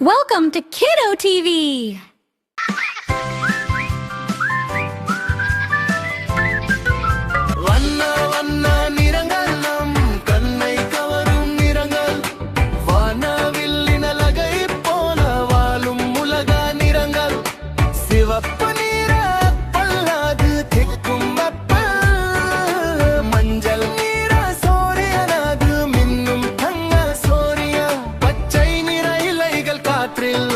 Welcome to Kiddo TV! வண்ண வண்ண நிறங்கள் நம் கண்ணை கவரும் நிறங்கள் வானவில்லின் அழகை போல வாழும் உலக நிறங்கள் சிவப்பு நிற பல்லாது திக்கும் வெப்பம் மஞ்சள் நிற சூரியனது மின்னும் தங்க சூரியன் பச்சை நிற இலைகள் காற்றில்